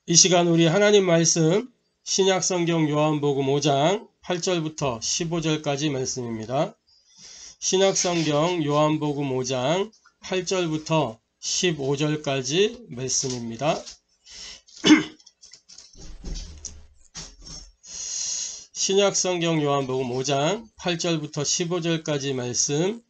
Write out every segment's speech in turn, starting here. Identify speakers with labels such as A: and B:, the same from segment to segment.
A: 이 시간 우리 하나님 말씀 신약성경 요한복음 5장 8절부터 15절까지 말씀입니다. 신약성경 요한복음 5장 8절부터 15절까지 말씀입니다. 신약성경 요한복음 5장 8절부터 15절까지 말씀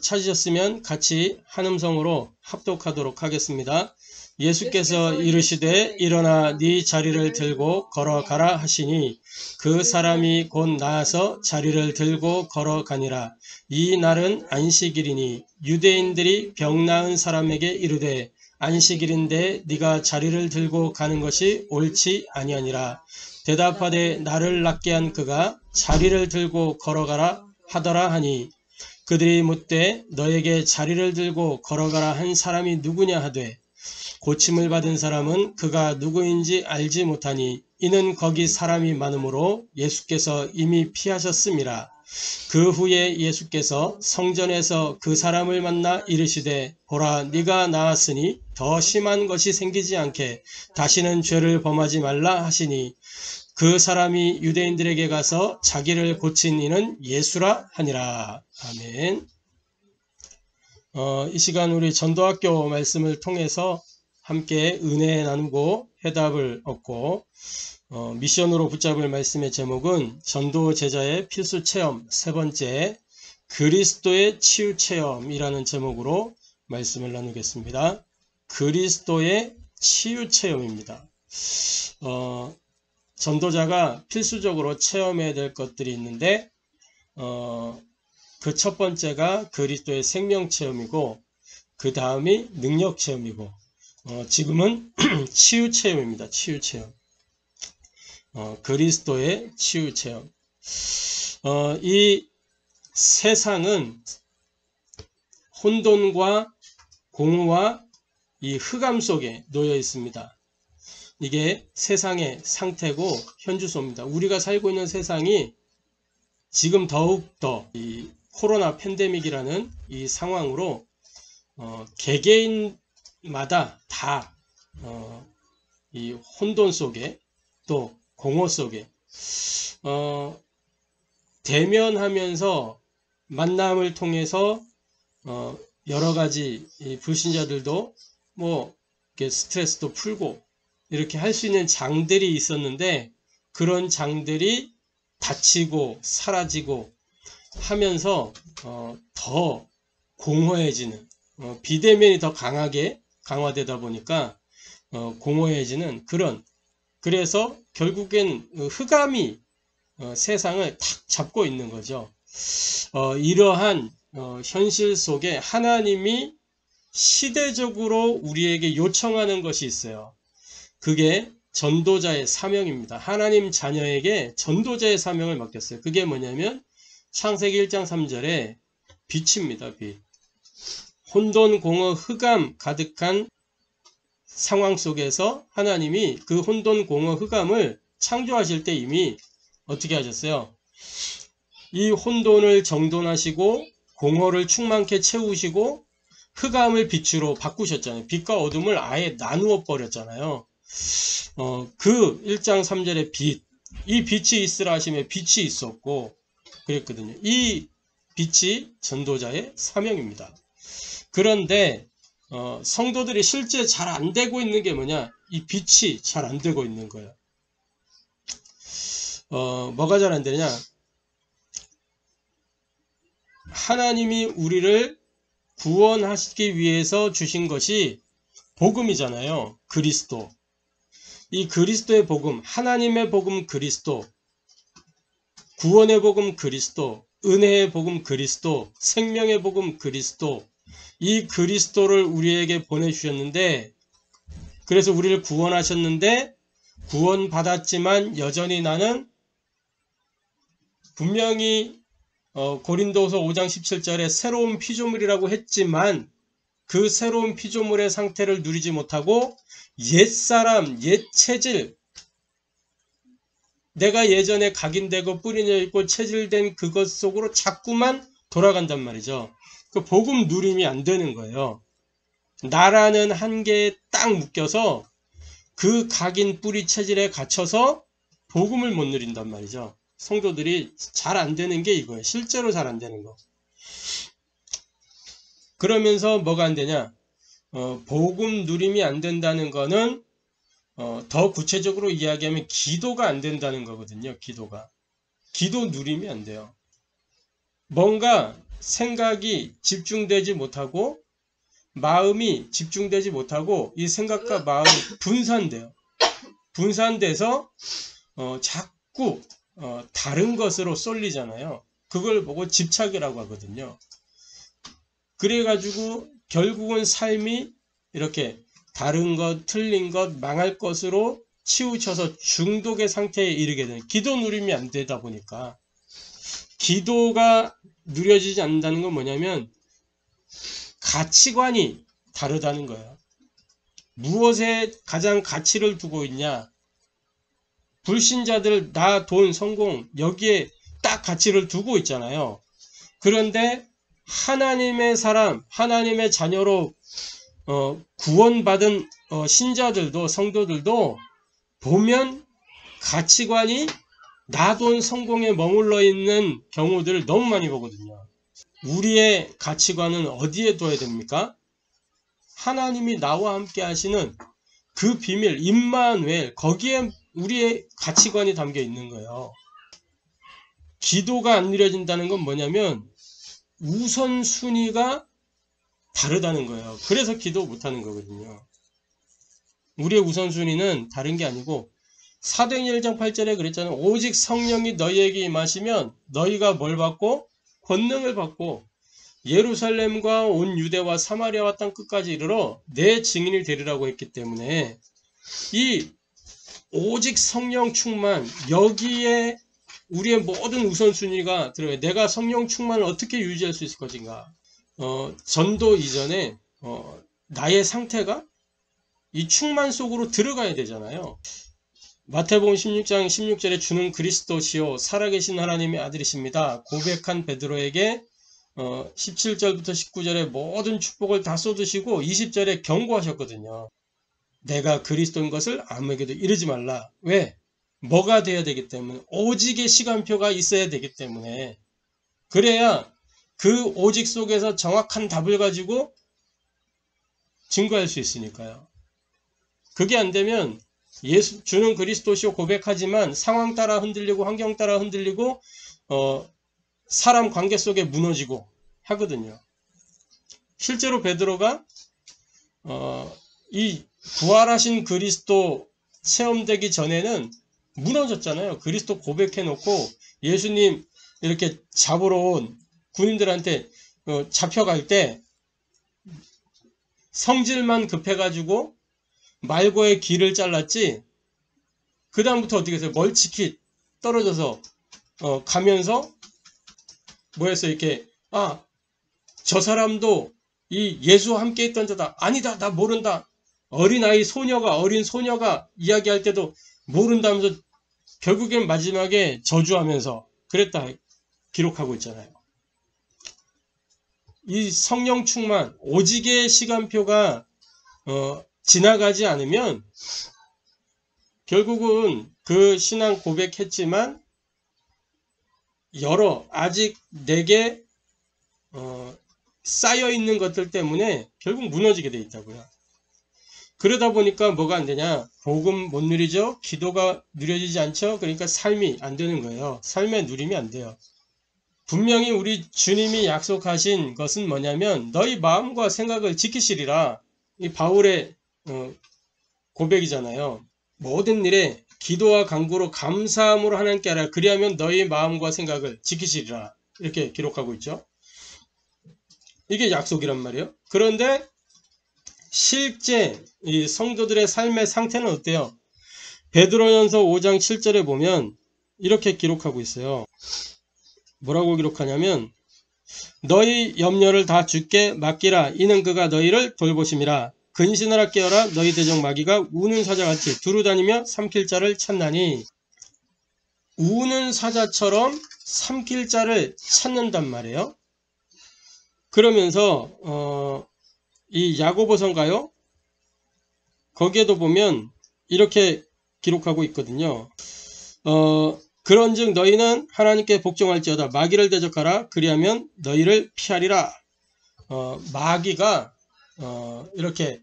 A: 찾으셨으면 같이 한음성으로 합독하도록 하겠습니다. 예수께서 이르시되 일어나 네 자리를 들고 걸어가라 하시니 그 사람이 곧 나아서 자리를 들고 걸어가니라. 이 날은 안식일이니 유대인들이 병 나은 사람에게 이르되 안식일인데 네가 자리를 들고 가는 것이 옳지 아니하니라. 대답하되 나를 낫게 한 그가 자리를 들고 걸어가라 하더라 하니 그들이 묻되 너에게 자리를 들고 걸어가라 한 사람이 누구냐 하되 고침을 받은 사람은 그가 누구인지 알지 못하니 이는 거기 사람이 많으므로 예수께서 이미 피하셨음이라. 그 후에 예수께서 성전에서 그 사람을 만나 이르시되 보라 네가 나았으니 더 심한 것이 생기지 않게 다시는 죄를 범하지 말라 하시니 그 사람이 유대인들에게 가서 자기를 고친 이는 예수라 하니라. 아멘. 이 시간 우리 전도학교 말씀을 통해서 함께 은혜 나누고 해답을 얻고 미션으로 붙잡을 말씀의 제목은 전도 제자의 필수 체험 세 번째 그리스도의 치유 체험이라는 제목으로 말씀을 나누겠습니다. 그리스도의 치유 체험입니다. 전도자가 필수적으로 체험해야 될 것들이 있는데 그 첫 번째가 그리스도의 생명 체험이고 그 다음이 능력 체험이고 지금은 치유 체험입니다. 치유 체험. 그리스도의 치유 체험. 이 세상은 혼돈과 공허와 이 흑암 속에 놓여 있습니다. 이게 세상의 상태고 현주소입니다. 우리가 살고 있는 세상이 지금 더욱더 이 코로나 팬데믹이라는 이 상황으로 개개인마다 다 이 혼돈 속에 또 공허 속에 대면하면서 만남을 통해서 여러 가지 이 불신자들도 뭐 이렇게 스트레스도 풀고 이렇게 할 수 있는 장들이 있었는데 그런 장들이 닫히고 사라지고 하면서 더 공허해지는 비대면이 더 강하게 강화되다 보니까 공허해지는 그래서 결국엔 흑암이 세상을 탁 잡고 있는 거죠. 이러한 현실 속에 하나님이 시대적으로 우리에게 요청하는 것이 있어요. 그게 전도자의 사명입니다. 하나님 자녀에게 전도자의 사명을 맡겼어요. 그게 뭐냐면 창세기 1장 3절에 빛입니다. 빛. 혼돈, 공허, 흑암 가득한 상황 속에서 하나님이 그 혼돈, 공허, 흑암을 창조하실 때 이미 어떻게 하셨어요? 이 혼돈을 정돈하시고 공허를 충만케 채우시고 흑암을 빛으로 바꾸셨잖아요. 빛과 어둠을 아예 나누어 버렸잖아요. 그 1장 3절의 빛, 이 빛이 있으라 하시면 빛이 있었고 그랬거든요. 이 빛이 전도자의 사명입니다. 그런데 성도들이 실제 잘 안 되고 있는 게 뭐냐? 이 빛이 잘 안 되고 있는 거예요. 뭐가 잘 안 되냐? 하나님이 우리를 구원하시기 위해서 주신 것이 복음이잖아요. 그리스도. 이 그리스도의 복음, 하나님의 복음 그리스도, 구원의 복음 그리스도, 은혜의 복음 그리스도, 생명의 복음 그리스도, 이 그리스도를 우리에게 보내주셨는데 그래서 우리를 구원하셨는데 구원받았지만 여전히 나는 분명히 고린도서 5장 17절에 새로운 피조물이라고 했지만 그 새로운 피조물의 상태를 누리지 못하고 옛사람, 옛체질, 내가 예전에 각인되고 뿌리져 있고 체질된 그것 속으로 자꾸만 돌아간단 말이죠. 그 복음 누림이 안 되는 거예요. 나라는 한계에 딱 묶여서 그 각인 뿌리 체질에 갇혀서 복음을 못 누린단 말이죠. 성도들이 잘 안 되는 게 이거예요. 실제로 잘 안 되는 거. 그러면서 뭐가 안 되냐? 복음 누림이 안 된다는 거는 더 구체적으로 이야기하면 기도가 안 된다는 거거든요. 기도 누림이 안 돼요. 뭔가 생각이 집중되지 못하고 마음이 집중되지 못하고 이 생각과 마음이 분산돼요. 분산돼서 자꾸 다른 것으로 쏠리잖아요. 그걸 보고 집착이라고 하거든요. 그래가지고 결국은 삶이 이렇게 다른 것, 틀린 것, 망할 것으로 치우쳐서 중독의 상태에 이르게 되는, 기도 누림이 안 되다 보니까. 기도가 누려지지 않는다는 건 뭐냐면 가치관이 다르다는 거예요. 무엇에 가장 가치를 두고 있냐? 불신자들 나, 돈, 성공 여기에 딱 가치를 두고 있잖아요. 그런데 하나님의 사람, 하나님의 자녀로 구원받은 신자들도, 성도들도 보면 가치관이 나, 돈, 성공에 머물러 있는 경우들을 너무 많이 보거든요. 우리의 가치관은 어디에 둬야 됩니까? 하나님이 나와 함께 하시는 그 비밀, 임마누엘, 거기에 우리의 가치관이 담겨 있는 거예요. 기도가 안 누려진다는 건 뭐냐면 우선순위가 다르다는 거예요. 그래서 기도 못하는 거거든요. 우리의 우선순위는 다른 게 아니고 사도행전 1장 8절에 그랬잖아요. 오직 성령이 너희에게 임하시면 너희가 뭘 받고? 권능을 받고 예루살렘과 온 유대와 사마리아와 땅 끝까지 이르러 내 증인이 되리라고 했기 때문에 이 오직 성령 충만, 여기에 우리의 모든 우선순위가 들어가요. 내가 성령 충만을 어떻게 유지할 수 있을 것인가. 전도 이전에 나의 상태가 이 충만 속으로 들어가야 되잖아요. 마태복음 16장 16절에 주는 그리스도시요 살아계신 하나님의 아들이십니다. 고백한 베드로에게 17절부터 19절에 모든 축복을 다 쏟으시고 20절에 경고하셨거든요. 내가 그리스도인 것을 아무에게도 이르지 말라. 왜? 뭐가 돼야 되기 때문에, 오직의 시간표가 있어야 되기 때문에, 그래야 그 오직 속에서 정확한 답을 가지고 증거할 수 있으니까요. 그게 안 되면 예수 주는 그리스도시요 고백하지만 상황 따라 흔들리고 환경 따라 흔들리고 사람 관계 속에 무너지고 하거든요. 실제로 베드로가 이 부활하신 그리스도 체험되기 전에는 무너졌잖아요. 그리스도 고백해놓고 예수님 이렇게 잡으러 온 군인들한테 잡혀갈 때 성질만 급해가지고 말고의 길을 잘랐지, 그 다음부터 어떻게 해서 멀치키 떨어져서 가면서 뭐였어요? 이렇게 저 사람도 이 예수와 함께 있던 자다. 아니다, 나 모른다. 어린 소녀가 이야기할 때도 모른다면서 결국엔 마지막에 저주하면서 그랬다 기록하고 있잖아요. 이 성령 충만, 오직의 시간표가 지나가지 않으면 결국은 그 신앙 고백했지만 아직 내게 쌓여있는 것들 때문에 결국 무너지게 돼 있다고요. 그러다 보니까 뭐가 안 되냐? 복음 못 누리죠? 기도가 누려지지 않죠? 그러니까 삶이 안 되는 거예요. 삶의 누림이 안 돼요. 분명히 우리 주님이 약속하신 것은 뭐냐면 너희 마음과 생각을 지키시리라. 이 바울의 고백이잖아요. 모든 일에 기도와 간구로 감사함으로 하나님께 하라. 그리하면 너희 마음과 생각을 지키시리라. 이렇게 기록하고 있죠. 이게 약속이란 말이에요. 그런데 실제 이 성도들의 삶의 상태는 어때요? 베드로전서 5장 7절에 보면 이렇게 기록하고 있어요. 뭐라고 기록하냐면 너희 염려를 다 주께 맡기라. 이는 그가 너희를 돌보심이라. 근신하라 깨어라. 너희 대적 마귀가 우는 사자같이 두루다니며 삼킬 자를 찾나니. 우는 사자처럼 삼킬 자를 찾는단 말이에요. 그러면서 이 야고보서인가요? 거기에도 보면 이렇게 기록하고 있거든요. 그런즉 너희는 하나님께 복종할지어다. 마귀를 대적하라. 그리하면 너희를 피하리라. 마귀가 이렇게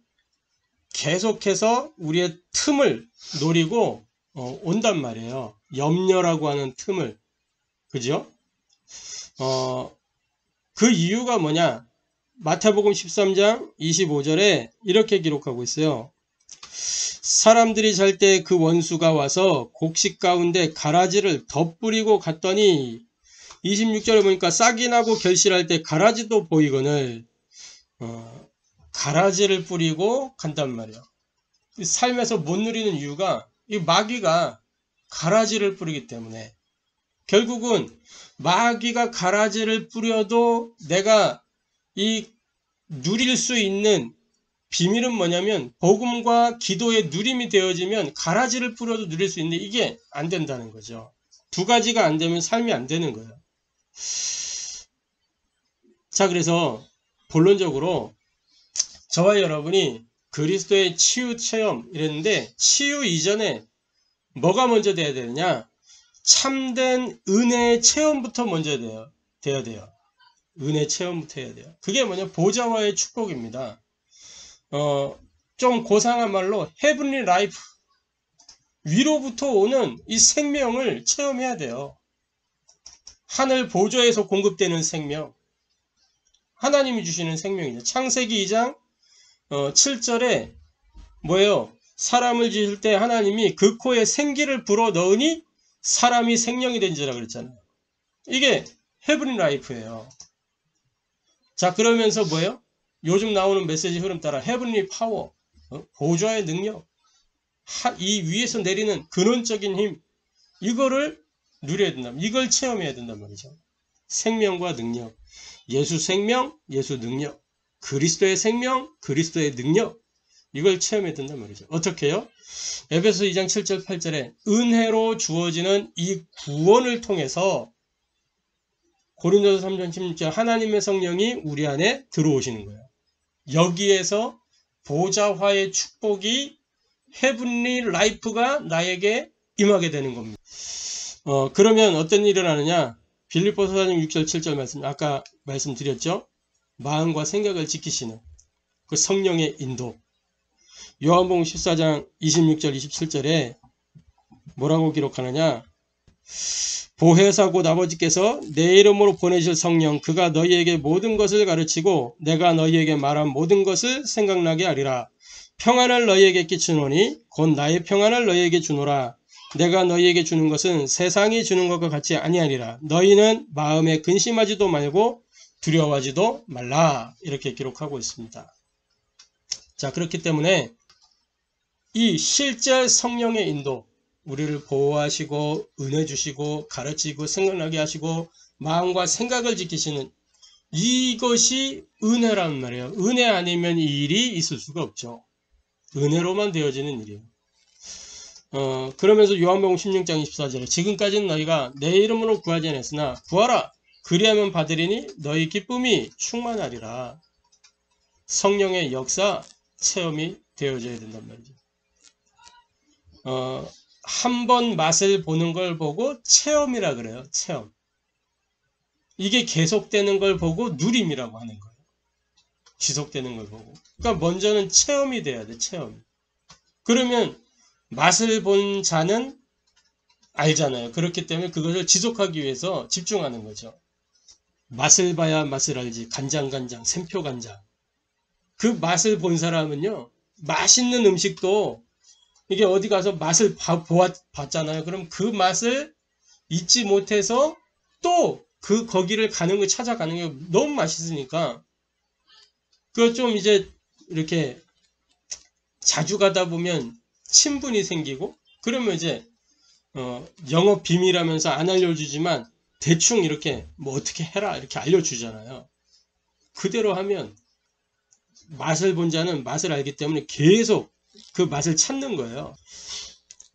A: 계속해서 우리의 틈을 노리고 온단 말이에요. 염려라고 하는 틈을. 그죠? 그 이유가 뭐냐? 마태복음 13장 25절에 이렇게 기록하고 있어요. 사람들이 잘 때 그 원수가 와서 곡식 가운데 가라지를 덧뿌리고 갔더니 26절에 보니까 싹이 나고 결실할 때 가라지도 보이거늘 가라지를 뿌리고 간단 말이에요. 삶에서 못 누리는 이유가 이 마귀가 가라지를 뿌리기 때문에 결국은 마귀가 가라지를 뿌려도 내가 이 누릴 수 있는 비밀은 뭐냐면 복음과 기도의 누림이 되어지면 가라지를 뿌려도 누릴 수 있는데 이게 안 된다는 거죠. 두 가지가 안 되면 삶이 안 되는 거예요. 자, 그래서 본론적으로 저와 여러분이 그리스도의 치유 체험 이랬는데 치유 이전에 뭐가 먼저 돼야 되느냐? 참된 은혜의 체험부터 먼저 돼야 돼요. 은혜 체험부터 해야 돼요. 그게 뭐냐? 보좌와의 축복입니다. 좀 고상한 말로 헤븐리 라이프, 위로부터 오는 이 생명을 체험해야 돼요. 하늘 보좌에서 공급되는 생명, 하나님이 주시는 생명이죠. 창세기 2장 7절에 뭐예요? 사람을 지을 때 하나님이 그 코에 생기를 불어 넣으니 사람이 생명이 된지라 그랬잖아요. 이게 헤븐리 라이프예요. 자, 그러면서 뭐예요? 요즘 나오는 메시지 흐름 따라 헤븐리 파워, 보좌의 능력, 이 위에서 내리는 근원적인 힘, 이거를 누려야 된다. 이걸 체험해야 된단 말이죠. 생명과 능력, 예수 생명, 예수 능력, 그리스도의 생명, 그리스도의 능력, 이걸 체험해야 된단 말이죠. 어떻게 해요? 에베소 2장 7절 8절에 은혜로 주어지는 이 구원을 통해서 고린도서 3장 16절 하나님의 성령이 우리 안에 들어오시는 거예요. 여기에서 보좌화의 축복이 헤븐리 라이프가 나에게 임하게 되는 겁니다. 그러면 어떤 일을 하느냐? 빌립보서 4장 6절 7절 말씀, 아까 말씀드렸죠? 마음과 생각을 지키시는 그 성령의 인도. 요한복음 14장 26절 27절에 뭐라고 기록하느냐? 보혜사 곧 아버지께서 내 이름으로 보내실 성령 그가 너희에게 모든 것을 가르치고 내가 너희에게 말한 모든 것을 생각나게 하리라. 평안을 너희에게 끼치노니 곧 나의 평안을 너희에게 주노라. 내가 너희에게 주는 것은 세상이 주는 것과 같이 아니하리라. 너희는 마음에 근심하지도 말고 두려워하지도 말라. 이렇게 기록하고 있습니다. 자, 그렇기 때문에 이 실제 성령의 인도, 우리를 보호하시고 은혜 주시고 가르치고 생각나게 하시고 마음과 생각을 지키시는 이것이 은혜란 말이에요. 은혜 아니면 이 일이 있을 수가 없죠. 은혜로만 되어지는 일이에요. 그러면서 요한복음 16장 24절에 지금까지는 너희가 내 이름으로 구하지 않았으나 구하라. 그리하면 받으리니 너희 기쁨이 충만하리라. 성령의 역사 체험이 되어져야 된단 말이죠. 한 번 맛을 보는 걸 보고 체험이라 그래요. 체험. 이게 계속되는 걸 보고 누림이라고 하는 거예요. 지속되는 걸 보고. 그러니까 먼저는 체험이 돼야 돼. 체험. 그러면 맛을 본 자는 알잖아요. 그렇기 때문에 그것을 지속하기 위해서 집중하는 거죠. 맛을 봐야 맛을 알지. 간장간장, 샘표간장. 그 맛을 본 사람은요. 맛있는 음식도 이게 어디 가서 맛을 봤잖아요. 그럼 그 맛을 잊지 못해서 또 거기를 가는 거 찾아가는 게 너무 맛있으니까 그거 좀 이제 이렇게 자주 가다 보면 친분이 생기고 그러면 이제 영업 비밀하면서 안 알려주지만 대충 이렇게 뭐 어떻게 해라 이렇게 알려주잖아요. 그대로 하면 맛을 본 자는 맛을 알기 때문에 계속 그 맛을 찾는 거예요.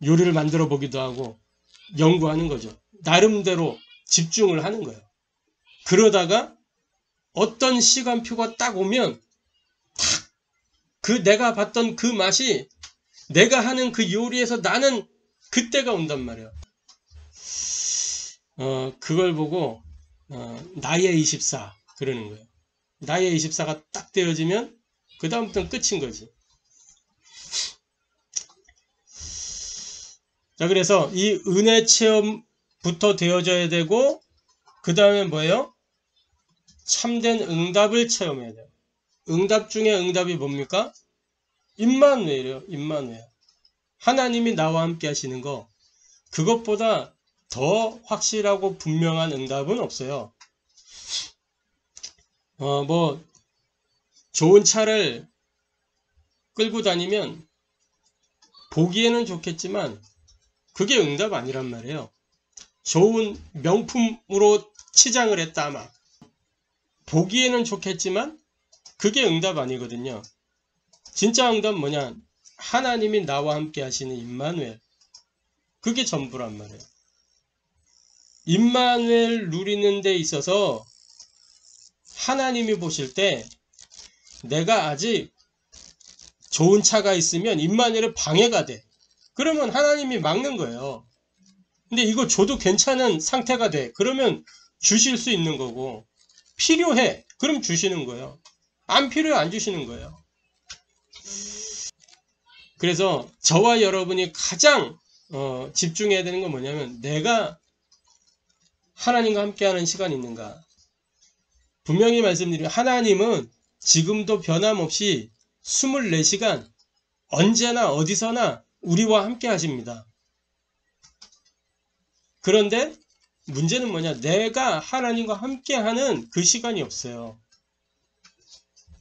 A: 요리를 만들어 보기도 하고 연구하는 거죠. 나름대로 집중을 하는 거예요. 그러다가 어떤 시간표가 딱 오면 딱 그 내가 봤던 그 맛이 내가 하는 그 요리에서 나는 그때가 온단 말이에요. 그걸 보고 나의 24 그러는 거예요. 나의 24가 딱 되어지면 그 다음부터는 끝인 거지. 자, 그래서 이 은혜 체험부터 되어져야 되고, 그 다음에 뭐예요? 참된 응답을 체험해야 돼요. 응답 중에 응답이 뭡니까? 임마누엘이에요. 임마누엘. 하나님이 나와 함께 하시는 거. 그것보다 더 확실하고 분명한 응답은 없어요. 좋은 차를 끌고 다니면 보기에는 좋겠지만 그게 응답 아니란 말이에요. 좋은 명품으로 치장을 했다 막 보기에는 좋겠지만 그게 응답 아니거든요. 진짜 응답 뭐냐? 하나님이 나와 함께 하시는 임마누엘. 그게 전부란 말이에요. 임마누엘 누리는 데 있어서 하나님이 보실 때 내가 아직 좋은 차가 있으면 임마누엘에 방해가 돼. 그러면 하나님이 막는 거예요. 근데 이거 줘도 괜찮은 상태가 돼. 그러면 주실 수 있는 거고, 필요해. 그럼 주시는 거예요. 안 필요해. 안 주시는 거예요. 그래서 저와 여러분이 가장 집중해야 되는 건 뭐냐면, 내가 하나님과 함께하는 시간이 있는가. 분명히 말씀드리면 하나님은 지금도 변함없이 24시간 언제나 어디서나 우리와 함께 하십니다. 그런데 문제는 뭐냐? 내가 하나님과 함께하는 그 시간이 없어요.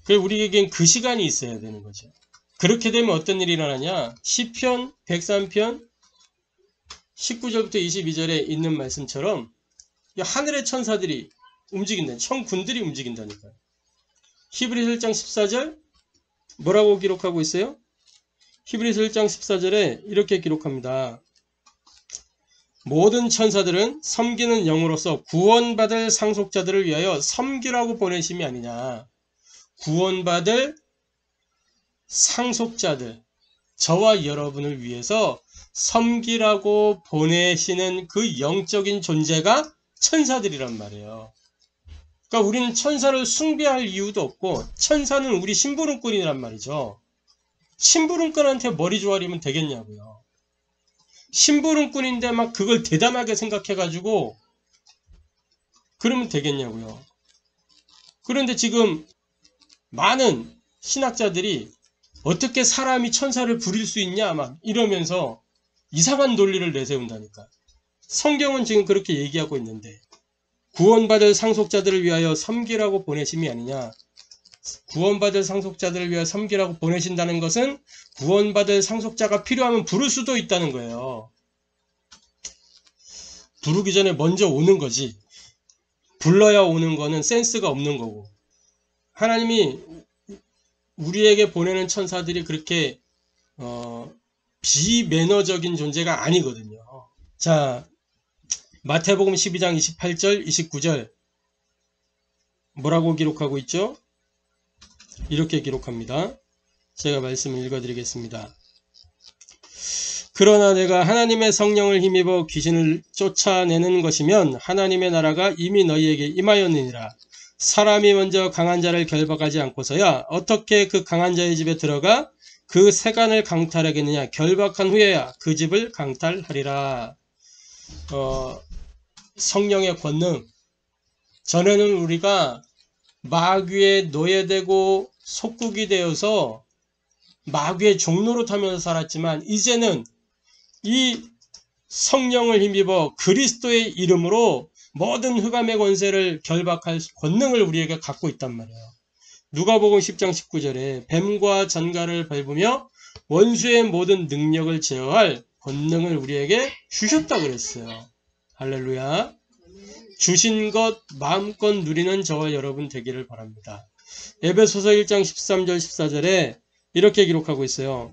A: 그래서 우리에겐 그 시간이 있어야 되는 거죠. 그렇게 되면 어떤 일이 일어나냐? 시편 103편 19절부터 22절에 있는 말씀처럼 하늘의 천사들이 움직인다. 천군들이 움직인다니까요. 히브리서 1장 14절 뭐라고 기록하고 있어요? 히브리서 1장 14절에 이렇게 기록합니다. 모든 천사들은 섬기는 영으로서 구원받을 상속자들을 위하여 섬기라고 보내심이 아니냐. 구원받을 상속자들, 저와 여러분을 위해서 섬기라고 보내시는 그 영적인 존재가 천사들이란 말이에요. 그러니까 우리는 천사를 숭배할 이유도 없고, 천사는 우리 심부름꾼이란 말이죠. 심부름꾼한테 머리 조아리면 되겠냐고요. 심부름꾼인데 막 그걸 대담하게 생각해가지고 그러면 되겠냐고요. 그런데 지금 많은 신학자들이 어떻게 사람이 천사를 부릴 수 있냐 막 이러면서 이상한 논리를 내세운다니까. 성경은 지금 그렇게 얘기하고 있는데, 구원받을 상속자들을 위하여 섬기라고 보내심이 아니냐. 구원받을 상속자들을 위하여 섬기라고 보내신다는 것은 구원받을 상속자가 필요하면 부를 수도 있다는 거예요. 부르기 전에 먼저 오는 거지. 불러야 오는 거는 센스가 없는 거고. 하나님이 우리에게 보내는 천사들이 그렇게 비매너적인 존재가 아니거든요. 자, 마태복음 12장 28절 29절 뭐라고 기록하고 있죠? 이렇게 기록합니다. 제가 말씀을 읽어드리겠습니다. 그러나 내가 하나님의 성령을 힘입어 귀신을 쫓아내는 것이면 하나님의 나라가 이미 너희에게 임하였느니라. 사람이 먼저 강한 자를 결박하지 않고서야 어떻게 그 강한 자의 집에 들어가 그 세간을 강탈하겠느냐. 결박한 후에야 그 집을 강탈하리라. 성령의 권능. 전에는 우리가 마귀에 노예되고 속국이 되어서 마귀의 종로로 타면서 살았지만, 이제는 이 성령을 힘입어 그리스도의 이름으로 모든 흑암의 권세를 결박할 권능을 우리에게 갖고 있단 말이에요. 누가복음 10장 19절에 뱀과 전갈을 밟으며 원수의 모든 능력을 제어할 권능을 우리에게 주셨다 그랬어요. 할렐루야. 주신 것 마음껏 누리는 저와 여러분 되기를 바랍니다. 에베소서 1장 13절 14절에 이렇게 기록하고 있어요.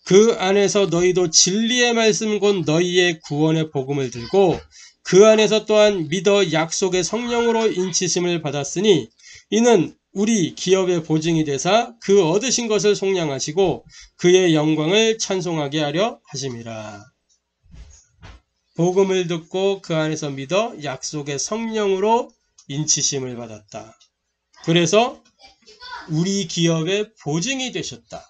A: 그 안에서 너희도 진리의 말씀 곧 너희의 구원의 복음을 들고 그 안에서 또한 믿어 약속의 성령으로 인치심을 받았으니 이는 우리 기업의 보증이 되사 그 얻으신 것을 속량하시고 그의 영광을 찬송하게 하려 하심이라. 복음을 듣고 그 안에서 믿어 약속의 성령으로 인치심을 받았다. 그래서 우리 기업의 보증이 되셨다.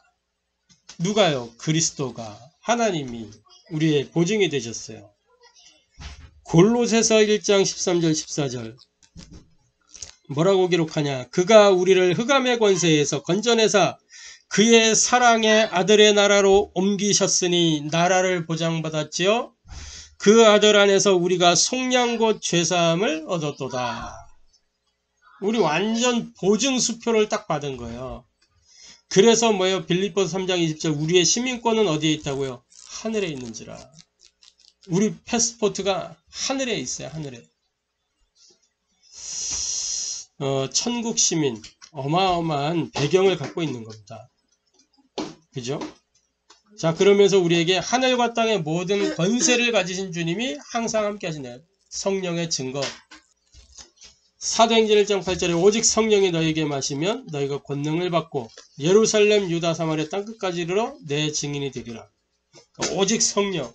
A: 누가요? 그리스도가, 하나님이 우리의 보증이 되셨어요. 골로새서 1장 13절 14절 뭐라고 기록하냐? 그가 우리를 흑암의 권세에서 건져내사 그의 사랑의 아들의 나라로 옮기셨으니 나라를 보장받았지요. 그 아들 안에서 우리가 속량 곧 죄사함을 얻었도다. 우리 완전 보증수표를 딱 받은 거예요. 그래서 뭐예요? 빌립보서 3장 20절 우리의 시민권은 어디에 있다고요? 하늘에 있는지라. 우리 패스포트가 하늘에 있어요. 하늘에. 천국 시민, 어마어마한 배경을 갖고 있는 겁니다. 그죠? 자, 그러면서 우리에게 하늘과 땅의 모든 권세를 가지신 주님이 항상 함께 하시네요. 성령의 증거. 사도행전 1장 8절에 오직 성령이 너희에게 마시면 너희가 권능을 받고 예루살렘, 유다, 사마리아 땅끝까지 이르러 내 증인이 되리라. 그러니까 오직 성령.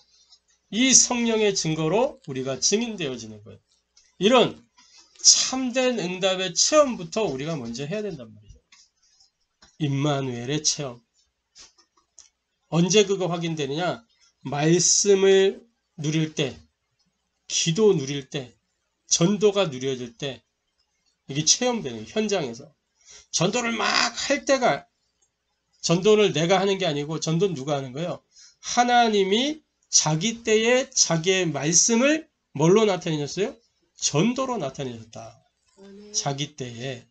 A: 이 성령의 증거로 우리가 증인되어지는 거예요. 이런 참된 응답의 체험부터 우리가 먼저 해야 된단 말이죠. 임마누엘의 체험. 언제 그거 확인되느냐? 말씀을 누릴 때, 기도 누릴 때, 전도가 누려질 때 이게 체험되는 거예요. 현장에서. 전도를 막 할 때가 전도를 내가 하는 게 아니고 전도는 누가 하는 거예요? 하나님이 자기 때에 자기의 말씀을 뭘로 나타내셨어요? 전도로 나타내셨다. 자기 때에.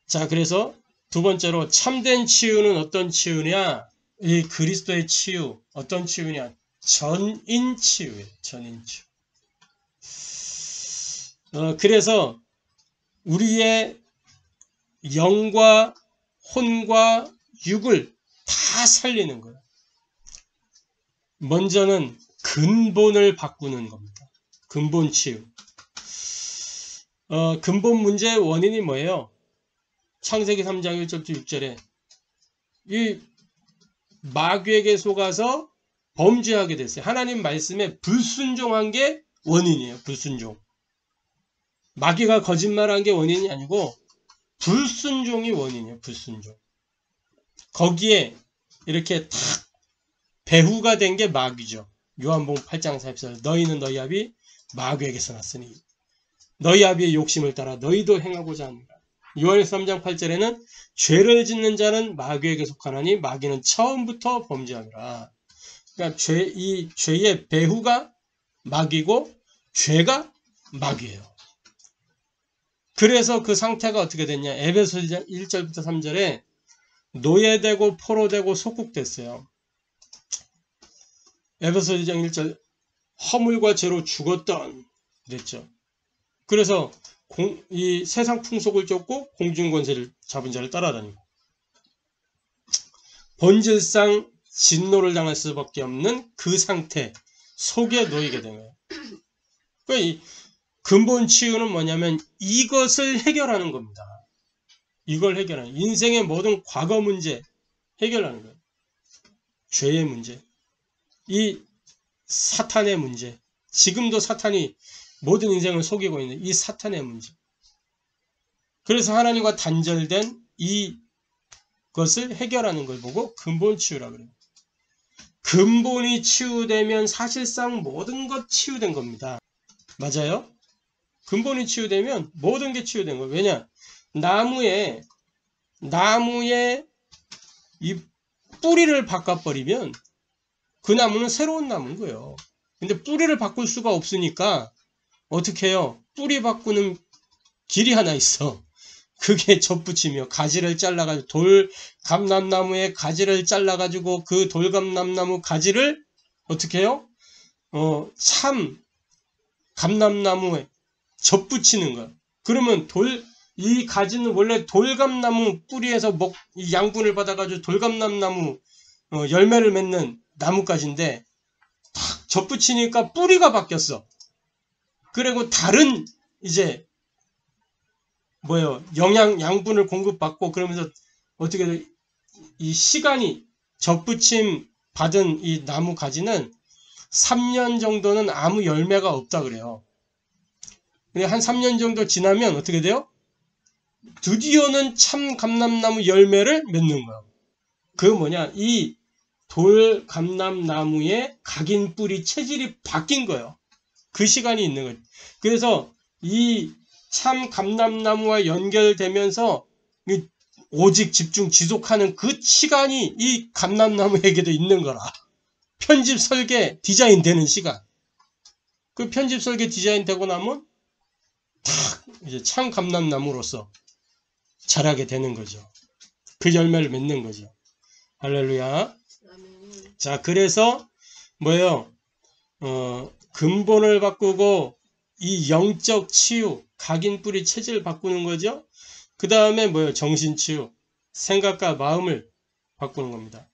A: 자, 그래서 두 번째로 참된 치유는 어떤 치유냐? 이 그리스도의 치유. 어떤 치유냐? 전인 치유예요. 전인 치유. 그래서 우리의 영과 혼과 육을 다 살리는 거예요. 먼저는 근본을 바꾸는 겁니다. 근본 치유. 근본 문제의 원인이 뭐예요? 창세기 3장 1절부터 6절에 이 마귀에게 속아서 범죄하게 됐어요. 하나님 말씀에 불순종한 게 원인이에요. 불순종. 마귀가 거짓말한 게 원인이 아니고 불순종이 원인이에요. 불순종. 거기에 이렇게 탁 배후가 된 게 마귀죠. 요한복음 8장 44절 너희는 너희 아비 마귀에게서 났으니 너희 아비의 욕심을 따라 너희도 행하고자 합니다. 요한일서 3장 8절에는 죄를 짓는 자는 마귀에게 속하나니 마귀는 처음부터 범죄함이라. 그러니까 이 죄의 배후가 마귀고 죄가 마귀예요. 그래서 그 상태가 어떻게 됐냐? 에베소서 1절부터 3절에 노예되고 포로되고 속국됐어요. 에베소서 1장 1절 허물과 죄로 죽었던 그랬죠. 그래서 이 세상 풍속을 쫓고 공중권세를 잡은 자를 따라다니고 본질상 진노를 당할 수밖에 없는 그 상태 속에 놓이게 되는 거예요. 그러니까 이 근본 치유는 뭐냐면 이것을 해결하는 겁니다. 이걸 해결하는 인생의 모든 과거 문제 해결하는 거예요. 죄의 문제, 이 사탄의 문제, 지금도 사탄이 모든 인생을 속이고 있는 이 사탄의 문제. 그래서 하나님과 단절된 이것을 해결하는 걸 보고 근본 치유라고 그래요. 근본이 치유되면 사실상 모든 것 치유된 겁니다. 맞아요? 근본이 치유되면 모든 게 치유된 거예요. 왜냐? 나무에 이 뿌리를 바꿔버리면 그 나무는 새로운 나무인 거예요. 근데 뿌리를 바꿀 수가 없으니까 어떻게 해요? 뿌리 바꾸는 길이 하나 있어. 그게 접붙이며 가지를 잘라가지고 돌감람나무의 가지를 잘라가지고 그 돌감람나무 가지를 어떻게 해요? 참 감람나무에 접붙이는 거야. 그러면 이 가지는 원래 돌감나무 뿌리에서 이 양분을 받아가지고 돌감람나무 열매를 맺는 나뭇가지인데 탁 접붙이니까 뿌리가 바뀌었어. 그리고 다른 이제 뭐예요? 양분을 공급받고 그러면서 어떻게 이 시간이 접붙임 받은 이 나무 가지는 3년 정도는 아무 열매가 없다 그래요. 근데 한 3년 정도 지나면 어떻게 돼요? 드디어는 참 감람나무 열매를 맺는 거예요. 그 뭐냐, 이 돌감람나무의 각인 뿌리 체질이 바뀐 거예요. 그 시간이 있는 거죠. 그래서 이 참 감람나무와 연결되면서 오직 집중 지속하는 그 시간이 이 감람나무에게도 있는 거라. 편집 설계 디자인 되는 시간. 그 편집 설계 디자인 되고 나면 탁 이제 참 감람나무로서 자라게 되는 거죠. 그 열매를 맺는 거죠. 할렐루야. 자, 그래서 뭐예요? 근본을 바꾸고 이 영적 치유, 각인 뿌리 체질을 바꾸는 거죠. 그 다음에 뭐예요? 정신 치유, 생각과 마음을 바꾸는 겁니다.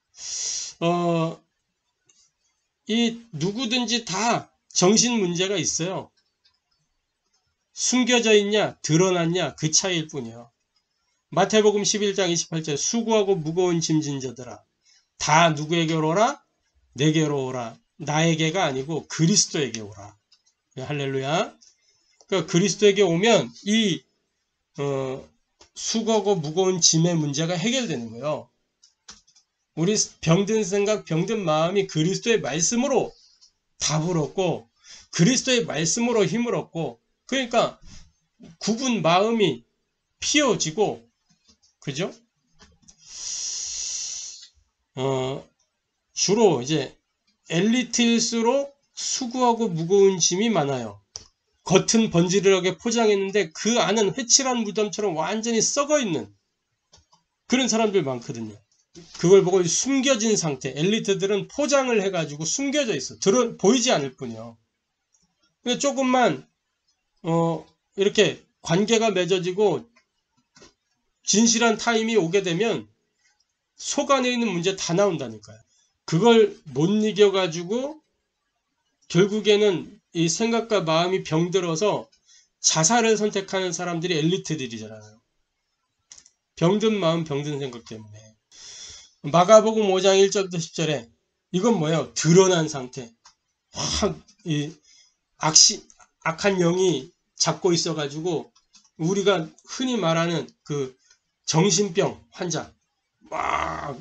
A: 이 누구든지 다 정신 문제가 있어요. 숨겨져 있냐, 드러났냐, 그 차이일 뿐이에요. 마태복음 11장 28절, 수고하고 무거운 짐진 자들아, 다 누구에게로 오라? 내게로 오라. 나에게가 아니고 그리스도에게 오라. 할렐루야. 그러니까 그리스도에게 오면 이 수고하고 무거운 짐의 문제가 해결되는 거예요. 우리 병든 생각, 병든 마음이 그리스도의 말씀으로 답을 얻고 그리스도의 말씀으로 힘을 얻고, 그러니까 굽은 마음이 피어지고, 그죠? 주로 이제 엘리트일수록 수고하고 무거운 짐이 많아요. 겉은 번지르르하게 포장했는데 그 안은 회칠한 무덤처럼 완전히 썩어있는 그런 사람들 많거든요. 그걸 보고 숨겨진 상태, 엘리트들은 포장을 해가지고 숨겨져 있어. 보이지 않을 뿐이요. 근데 조금만 이렇게 관계가 맺어지고 진실한 타임이 오게 되면 속 안에 있는 문제 다 나온다니까요. 그걸 못 이겨가지고 결국에는 이 생각과 마음이 병들어서 자살을 선택하는 사람들이 엘리트들이잖아요. 병든 마음, 병든 생각 때문에. 마가복음 5장 1절부터 10절에 이건 뭐예요? 드러난 상태. 확 악한 영이 잡고 있어가지고 우리가 흔히 말하는 그 정신병 환자 막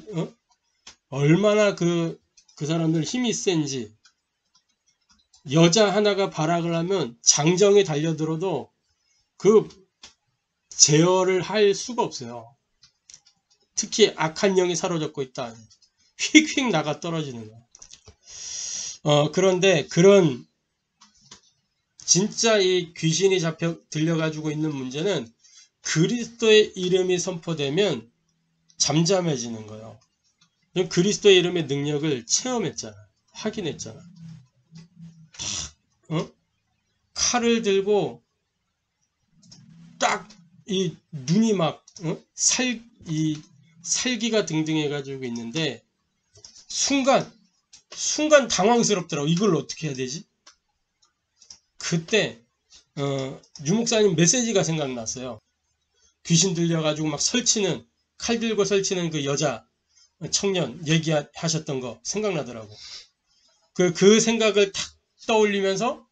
A: 얼마나 그 사람들 힘이 센지, 여자 하나가 발악을 하면 장정에 달려들어도 그 제어를 할 수가 없어요. 특히 악한 영이 사로잡고 있다. 휙휙 나가 떨어지는 거예요. 그런데 그런 진짜 이 귀신이 잡혀 들려가지고 있는 문제는 그리스도의 이름이 선포되면 잠잠해지는 거예요. 그리스도의 이름의 능력을 체험했잖아. 확인했잖아. 칼을 들고 딱 이 눈이 막 살기가 등등해가지고 있는데 순간 당황스럽더라고. 이걸 어떻게 해야 되지? 그때 유목사님 메시지가 생각났어요. 귀신 들려가지고 막 칼 들고 설치는 그 여자 청년 얘기하셨던 거 생각나더라고. 그 생각을 탁 떠올리면서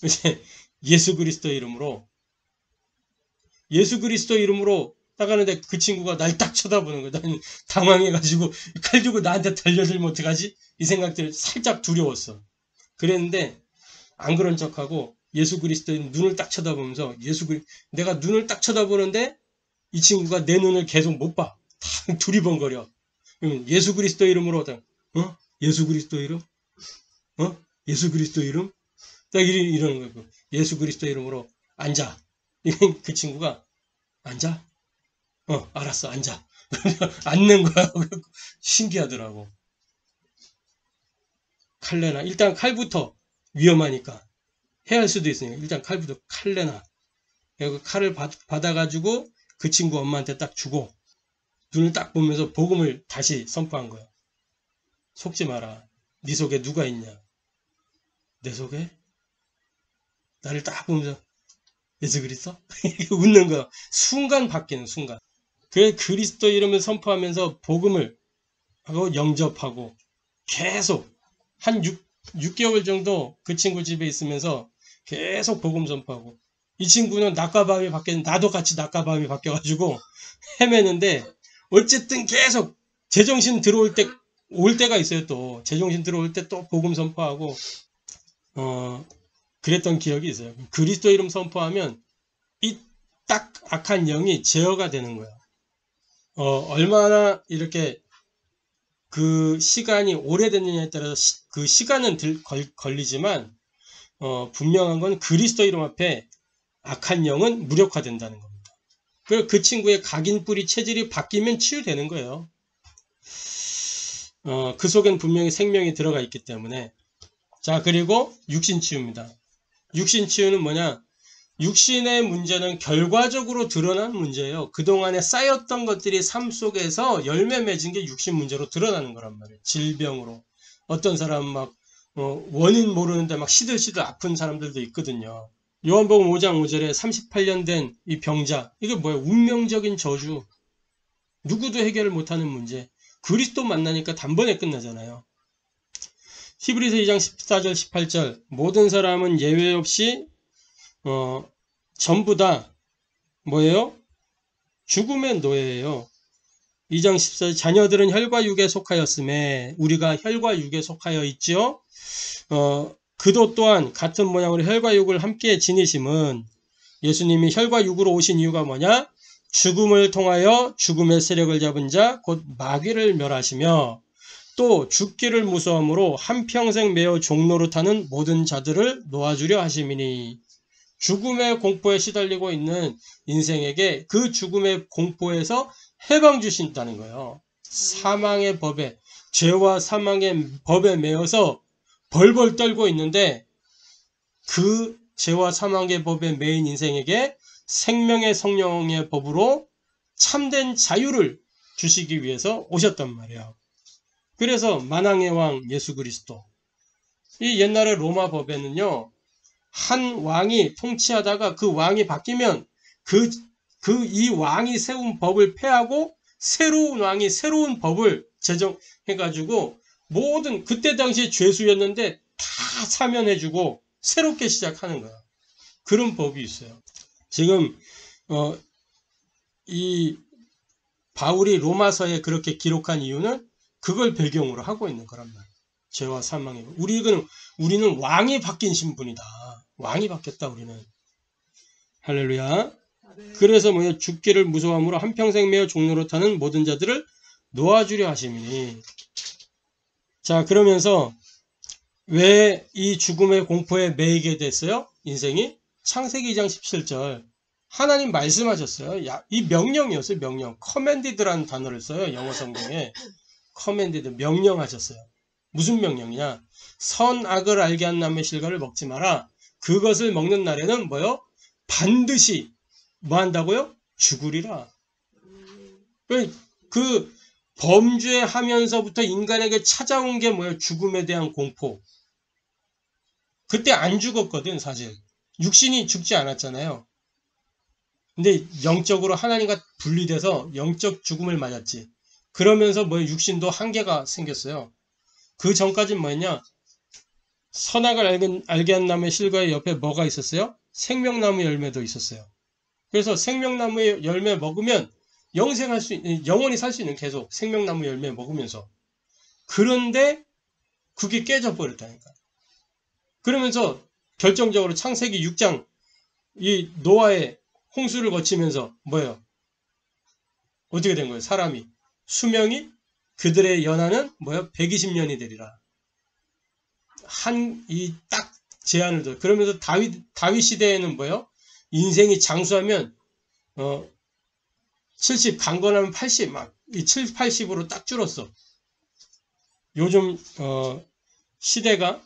A: 이제 예수 그리스도 이름으로 나가는데 그 친구가 날 딱 쳐다보는 거야. 나는 당황해가지고 칼 들고 나한테 달려들면 어떡하지? 이 생각들이 살짝 두려웠어. 그랬는데 안 그런 척하고 예수 그리스도의 눈을 딱 쳐다보면서 내가 눈을 딱 쳐다보는데 이 친구가 내 눈을 계속 못 봐. 두리번거려. 예수 그리스도 이름으로 예수 그리스도 이름? 예수 그리스도 이름? 딱 이러는 거고. 예수 그리스도 이름으로 앉아. 그 친구가 앉아? 알았어, 앉아. 앉는 거야. 신기하더라고. 칼레나. 일단 칼부터 위험하니까. 해야 할 수도 있으니까. 일단 칼부터 칼레나. 그리고 칼을 받아가지고 그 친구 엄마한테 딱 주고 눈을 딱 보면서 복음을 다시 선포한 거야. 속지 마라. 네 속에 누가 있냐? 내 속에? 나를 딱 보면서 예수 그리스도? 웃는 거. 순간 바뀌는 순간. 그래 그리스도 이름을 선포하면서 복음을 하고 영접하고 계속 한 6개월 정도 그 친구 집에 있으면서 계속 복음 선포하고 이 친구는 낮과 밤이 바뀌는 나도 같이 낮과 밤이 바뀌어가지고 헤매는데 어쨌든 계속 제정신 들어올 때 올 때가 있어요. 또 제정신 들어올 때 또 복음 선포하고 그랬던 기억이 있어요. 그리스도 이름 선포하면 이 딱 악한 영이 제어가 되는 거예요. 얼마나 이렇게 그 시간이 오래됐느냐에 따라서 그 시간은 걸리지만 분명한 건 그리스도 이름 앞에 악한 영은 무력화된다는 겁니다. 그리고 그 친구의 각인뿌리 체질이 바뀌면 치유되는 거예요. 그 속엔 분명히 생명이 들어가 있기 때문에. 자, 그리고 육신치유입니다. 육신치유는 뭐냐? 육신의 문제는 결과적으로 드러난 문제예요. 그동안에 쌓였던 것들이 삶 속에서 열매 맺은 게 육신 문제로 드러나는 거란 말이에요. 질병으로. 어떤 사람은 막 원인 모르는데 막 시들시들 아픈 사람들도 있거든요. 요한복음 5장 5절에 38년 된 이 병자. 이게 뭐예요? 운명적인 저주. 누구도 해결을 못하는 문제. 그리스도 만나니까 단번에 끝나잖아요. 히브리서 2장 14절 18절 모든 사람은 예외 없이 전부 다 뭐예요? 죽음의 노예예요. 2장 14절 자녀들은 혈과 육에 속하였음에 우리가 혈과 육에 속하여 있지요. 그도 또한 같은 모양으로 혈과 육을 함께 지니심은 예수님이 혈과 육으로 오신 이유가 뭐냐? 죽음을 통하여 죽음의 세력을 잡은 자 곧 마귀를 멸하시며 또 죽기를 무서움으로 한평생 매어 종노릇하는 모든 자들을 놓아주려 하심이니 죽음의 공포에 시달리고 있는 인생에게 그 죽음의 공포에서 해방 주신다는 거예요. 사망의 법에 죄와 사망의 법에 매여서 벌벌 떨고 있는데 그 죄와 사망의 법에 매인 인생에게 생명의 성령의 법으로 참된 자유를 주시기 위해서 오셨단 말이에요. 그래서 만왕의 왕 예수 그리스도. 이 옛날에 로마 법에는요. 한 왕이 통치하다가 그 왕이 바뀌면 이 왕이 세운 법을 폐하고 새로운 왕이 새로운 법을 제정해가지고 모든 그때 당시에 죄수였는데 다 사면해주고 새롭게 시작하는 거야. 그런 법이 있어요. 지금 이 바울이 로마서에 그렇게 기록한 이유는 그걸 배경으로 하고 있는 거란 말이에요. 죄와 사망의 법. 우리는 왕이 바뀐 신분이다. 왕이 바뀌었다 우리는. 할렐루야. 그래서 뭐예요? 죽기를 무서워함으로 한평생 매어 종노릇하는 모든 자들을 놓아주려 하심이니. 자, 그러면서 왜 이 죽음의 공포에 매이게 됐어요? 인생이? 창세기 2장 17절. 하나님 말씀하셨어요. 이 명령이었어요. 명령. 커맨디드라는 단어를 써요. 영어 성경에. 커맨디드. 명령하셨어요. 무슨 명령이냐? 선악을 알게 한 나무의 실과를 먹지 마라. 그것을 먹는 날에는 뭐요? 반드시 뭐 한다고요? 죽으리라. 그 범죄하면서부터 인간에게 찾아온 게 뭐예요? 죽음에 대한 공포. 그때 안 죽었거든 사실. 육신이 죽지 않았잖아요. 근데 영적으로 하나님과 분리돼서 영적 죽음을 맞았지. 그러면서 뭐예요? 육신도 한계가 생겼어요. 그 전까지는 뭐였냐? 선악을 알게 한 나무의 실과의 옆에 뭐가 있었어요? 생명나무 열매도 있었어요. 그래서 생명나무의 열매 먹으면 영원히 살 수 있는 계속 생명나무 열매 먹으면서. 그런데 그게 깨져 버렸다니까. 그러면서 결정적으로 창세기 6장 이 노아의 홍수를 거치면서 뭐예요? 어떻게 된 거예요? 사람이 수명이 그들의 연하는 뭐예요? 120년이 되리라. 이 딱 제한을 둬. 그러면서 다윗 시대에는 뭐예요? 인생이 장수하면 70 강건하면 80 막 70, 80으로 딱 줄었어. 요즘 시대가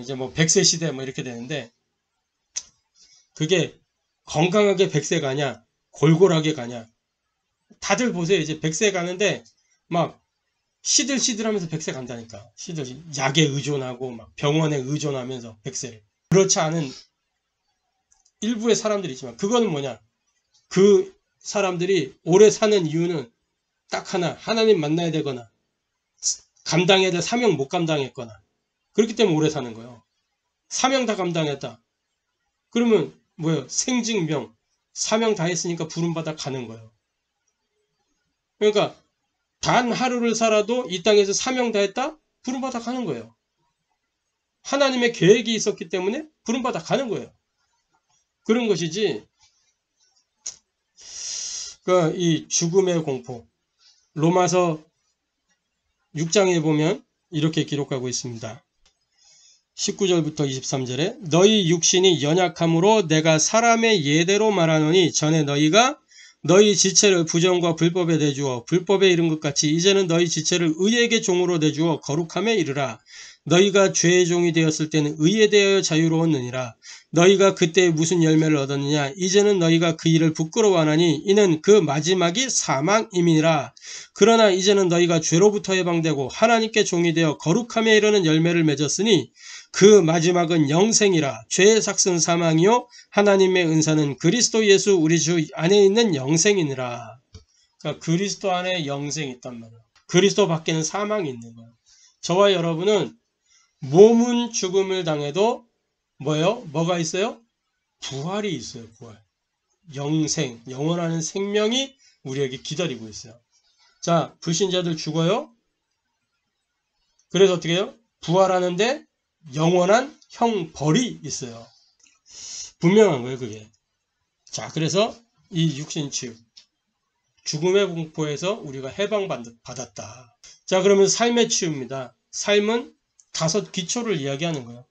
A: 이제 뭐 100세 시대 뭐 이렇게 되는데 그게 건강하게 100세 가냐 골골하게 가냐. 다들 보세요. 이제 100세 가는데 막 시들시들하면서 100세 간다니까. 약에 의존하고 막 병원에 의존하면서 100세를. 그렇지 않은 일부의 사람들이 있지만 그거는 뭐냐? 그 사람들이 오래 사는 이유는 딱 하나. 하나님 만나야 되거나 감당해야 될 사명 못 감당했거나 그렇기 때문에 오래 사는 거예요. 사명 다 감당했다. 그러면 뭐예요? 생증명. 사명 다 했으니까 부름받아 가는 거예요. 그러니까 단 하루를 살아도 이 땅에서 사명 다 했다? 부름받아 가는 거예요. 하나님의 계획이 있었기 때문에 부름받아 가는 거예요. 그런 것이지. 그러니까 이 죽음의 공포. 로마서 6장에 보면 이렇게 기록하고 있습니다. 19절부터 23절에 너희 육신이 연약함으로 내가 사람의 예대로 말하노니 전에 너희가 너희 지체를 부정과 불법에 내주어 불법에 이른 것 같이 이제는 너희 지체를 의에게 종으로 내주어 거룩함에 이르라. 너희가 죄의 종이 되었을 때는 의에 대하여 자유로웠느니라. 너희가 그때 무슨 열매를 얻었느냐. 이제는 너희가 그 일을 부끄러워하나니 이는 그 마지막이 사망임이니라. 그러나 이제는 너희가 죄로부터 해방되고 하나님께 종이 되어 거룩함에 이르는 열매를 맺었으니 그 마지막은 영생이라. 죄의 삭은 사망이요 하나님의 은사는 그리스도 예수 우리 주 안에 있는 영생이니라. 그러니까 그리스도 안에 영생이 있단 말이에요. 그리스도 밖에는 사망이 있는 거예요. 저와 여러분은 몸은 죽음을 당해도 뭐예요? 뭐가 있어요? 부활이 있어요. 부활. 영생, 영원한 생명이 우리에게 기다리고 있어요. 자, 불신자들 죽어요. 그래서 어떻게 해요? 부활하는데 영원한 형벌이 있어요. 분명한 거예요, 그게. 자, 그래서 이 육신치유, 죽음의 공포에서 우리가 해방받았다. 자, 그러면 삶의 치유입니다. 삶은 5 기초를 이야기하는 거예요.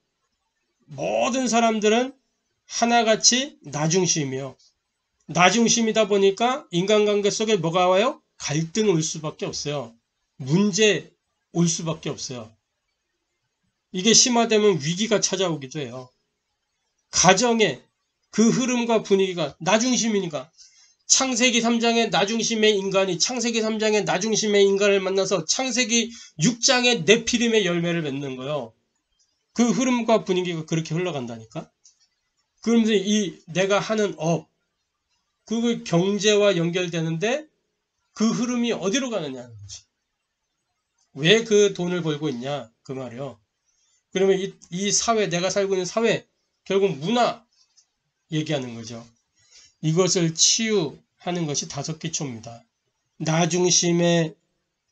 A: 모든 사람들은 하나같이 나중심이요. 나중심이다 보니까 인간관계 속에 뭐가 와요? 갈등 올 수밖에 없어요. 문제 올 수밖에 없어요. 이게 심화되면 위기가 찾아오기도 해요. 가정의 그 흐름과 분위기가 나중심이니까 창세기 3장의 나중심의 인간이 창세기 3장의 나중심의 인간을 만나서 창세기 6장의 네피림의 열매를 맺는 거예요. 그 흐름과 분위기가 그렇게 흘러간다니까. 그러면서 이 내가 하는 그 경제와 연결되는데 그 흐름이 어디로 가느냐는 거지. 왜 그 돈을 벌고 있냐 그 말이요. 그러면 이 사회, 내가 살고 있는 사회, 결국 문화 얘기하는 거죠. 이것을 치유하는 것이 5 기초입니다. 나중심의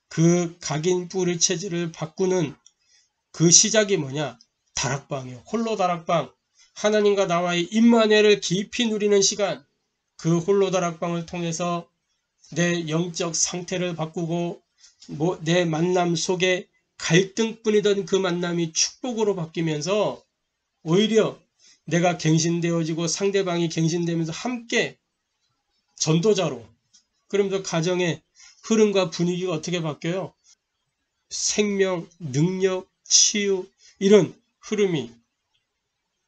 A: 그 각인 뿌리 체질을 바꾸는 그 시작이 뭐냐? 다락방이요. 홀로 다락방. 하나님과 나와의 임마누엘을 깊이 누리는 시간. 그 홀로 다락방을 통해서 내 영적 상태를 바꾸고 내 만남 속에 갈등뿐이던 그 만남이 축복으로 바뀌면서 오히려 내가 갱신되어지고 상대방이 갱신되면서 함께 전도자로, 그러면서 가정의 흐름과 분위기가 어떻게 바뀌어요? 생명, 능력, 치유 이런 흐름이.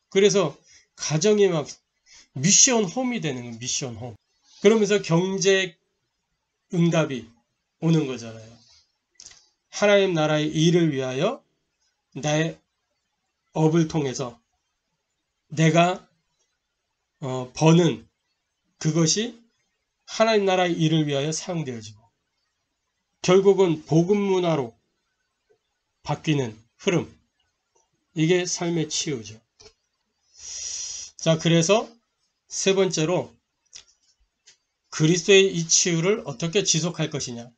A: 그래서 가정이 막 미션 홈이 되는 거예요. 미션 홈. 그러면서 경제 응답이 오는 거잖아요. 하나님 나라의 일을 위하여 나의 업을 통해서 내가 버는 그것이 하나님 나라의 일을 위하여 사용되어지고 결국은 복음 문화로 바뀌는 흐름. 이게 삶의 치유죠. 자, 그래서 3번째로 그리스도의 이 치유를 어떻게 지속할 것이냐.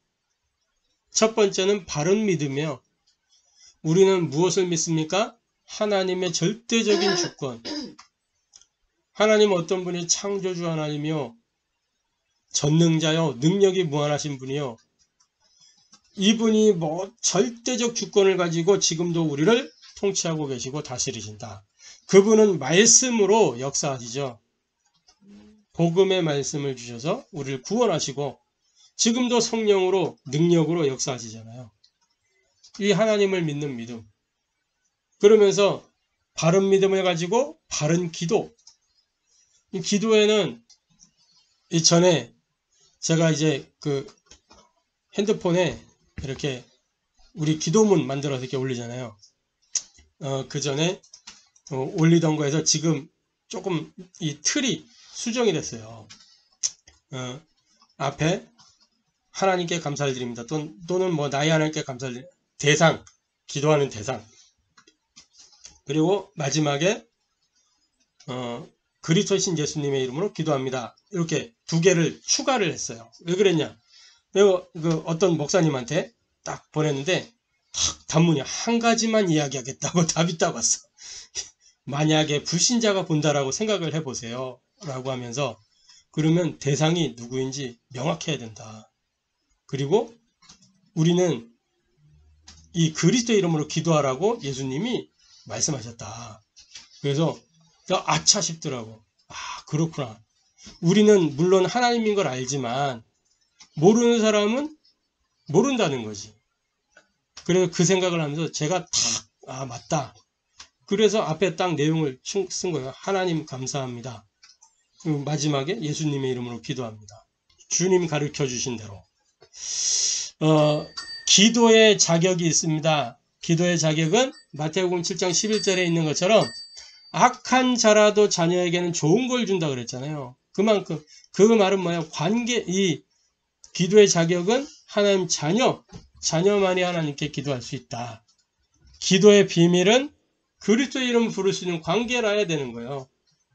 A: 첫 번째는 바른 믿음이요. 우리는 무엇을 믿습니까? 하나님의 절대적인 주권. 하나님은 어떤 분이 창조주 하나님이요. 전능자요. 능력이 무한하신 분이요. 이분이 절대적 주권을 가지고 지금도 우리를 통치하고 계시고 다스리신다. 그분은 말씀으로 역사하시죠. 복음의 말씀을 주셔서 우리를 구원하시고 지금도 성령으로 능력으로 역사하시잖아요. 이 하나님을 믿는 믿음. 그러면서 바른 믿음을 가지고 바른 기도. 이 기도에는 이전에 제가 이제 그 핸드폰에 이렇게 우리 기도문 만들어서 이렇게 올리잖아요. 그 전에 올리던 거에서 지금 조금 이 틀이 수정이 됐어요. 앞에 하나님께 감사를 드립니다. 또는 뭐 나의 하나님께 감사를 드립니다. 대상, 기도하는 대상. 그리고 마지막에 그리스도신 예수님의 이름으로 기도합니다. 이렇게 두 개를 추가를 했어요. 왜 그랬냐? 내가 어떤 목사님한테 딱 보냈는데 딱 단문이 한 가지만 이야기하겠다고 답이 딱 왔어. 만약에 불신자가 본다라고 생각을 해보세요. 라고 하면서 그러면 대상이 누구인지 명확해야 된다. 그리고 우리는 이 그리스도 이름으로 기도하라고 예수님이 말씀하셨다. 그래서 아차 싶더라고. 아, 그렇구나. 우리는 물론 하나님인 걸 알지만 모르는 사람은 모른다는 거지. 그래서 그 생각을 하면서 제가 아, 맞다. 그래서 앞에 딱 내용을 쓴 거예요. 하나님 감사합니다. 그리고 마지막에 예수님의 이름으로 기도합니다. 주님 가르쳐 주신 대로. 기도의 자격이 있습니다. 기도의 자격은 마태복음 7장 11절에 있는 것처럼 악한 자라도 자녀에게는 좋은 걸 준다 그랬잖아요. 그만큼 그 말은 뭐예요? 이 기도의 자격은 하나님 자녀만이 하나님께 기도할 수 있다. 기도의 비밀은 그리스도의 이름을 부를 수 있는 관계라야 되는 거예요.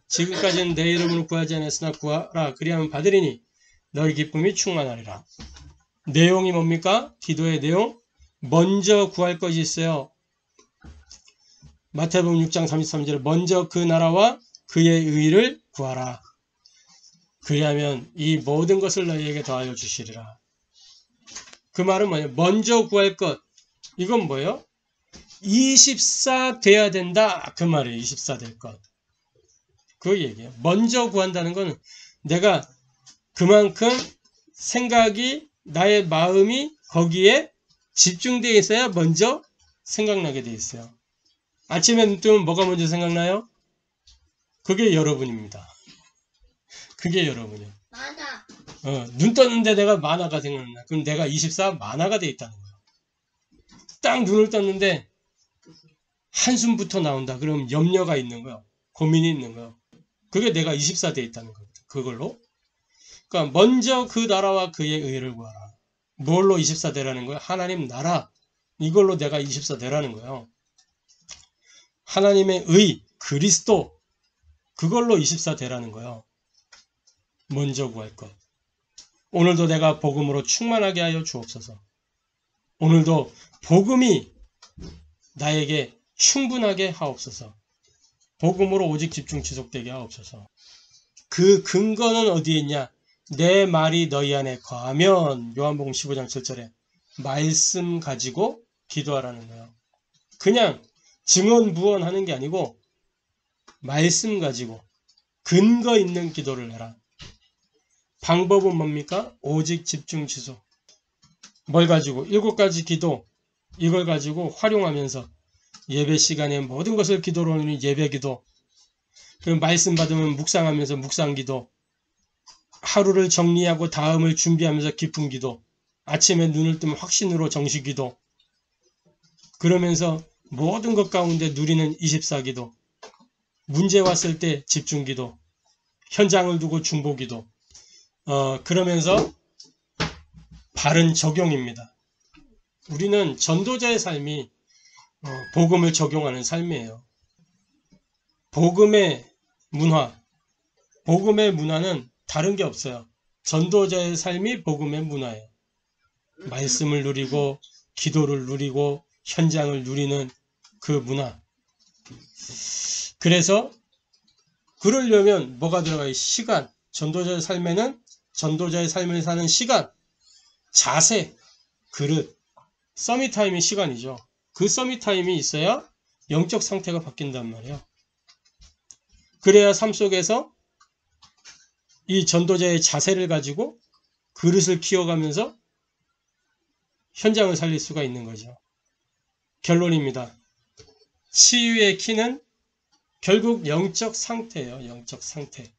A: 지금까지는 내 이름으로 구하지 않았으나 구하라 그리하면 받으리니 너희 기쁨이 충만하리라. 내용이 뭡니까? 기도의 내용. 먼저 구할 것이 있어요. 마태복음 6장 33절에 먼저 그 나라와 그의 의를 구하라. 그리하면 이 모든 것을 너희에게 더하여 주시리라. 그 말은 뭐예요? 먼저 구할 것. 이건 뭐예요? 24 돼야 된다. 그 말이에요. 24 될 것. 그 얘기예요. 먼저 구한다는 건 내가 그만큼 생각이 나의 마음이 거기에 집중되어 있어야 먼저 생각나게 돼 있어요. 아침에 눈 뜨면 뭐가 먼저 생각나요? 그게 여러분입니다. 그게 여러분이에요.
B: 만화.
A: 눈 떴는데 내가 만화가 생각나. 그럼 내가 24 만화가 돼 있다는 거예요. 딱 눈을 떴는데 한숨부터 나온다. 그럼 염려가 있는 거예요. 고민이 있는 거예요. 그게 내가 24 돼 있다는 겁니다. 그걸로. 그러니까 먼저 그 나라와 그의 의를 구하라. 뭘로 24 되라는 거예요? 하나님 나라. 이걸로 내가 24 되라는 거예요. 하나님의 의, 그리스도. 그걸로 24 되라는 거예요. 먼저 구할 것. 오늘도 내가 복음으로 충만하게 하여 주옵소서. 오늘도 복음이 나에게 충분하게 하옵소서. 복음으로 오직 집중 지속되게 하옵소서. 그 근거는 어디에 있냐? 내 말이 너희 안에 거하면 요한복음 15장 7절에 말씀 가지고 기도하라는 거예요. 그냥 증언부언하는 게 아니고 말씀 가지고 근거 있는 기도를 해라. 방법은 뭡니까? 오직 집중 지속. 뭘 가지고? 7가지 기도. 이걸 가지고 활용하면서 예배 시간에 모든 것을 기도로 하는 예배 기도. 그리고 말씀 받으면 묵상하면서 묵상 기도. 하루를 정리하고 다음을 준비하면서 깊은 기도. 아침에 눈을 뜨면 확신으로 정시 기도. 그러면서 모든 것 가운데 누리는 24 기도. 문제 왔을 때 집중 기도. 현장을 두고 중보 기도. 그러면서 바른 적용입니다. 우리는 전도자의 삶이 복음을 적용하는 삶이에요. 복음의 문화는 다른 게 없어요. 전도자의 삶이 복음의 문화예요. 말씀을 누리고 기도를 누리고 현장을 누리는 그 문화. 그래서 그러려면 뭐가 들어가요? 시간. 전도자의 삶에는 전도자의 삶을 사는 시간, 자세, 그릇, 서밋타임이 시간이죠. 그 서밋타임이 있어야 영적 상태가 바뀐단 말이에요. 그래야 삶 속에서 이 전도자의 자세를 가지고 그릇을 키워가면서 현장을 살릴 수가 있는 거죠. 결론입니다. 치유의 키는 결국 영적 상태예요. 영적 상태.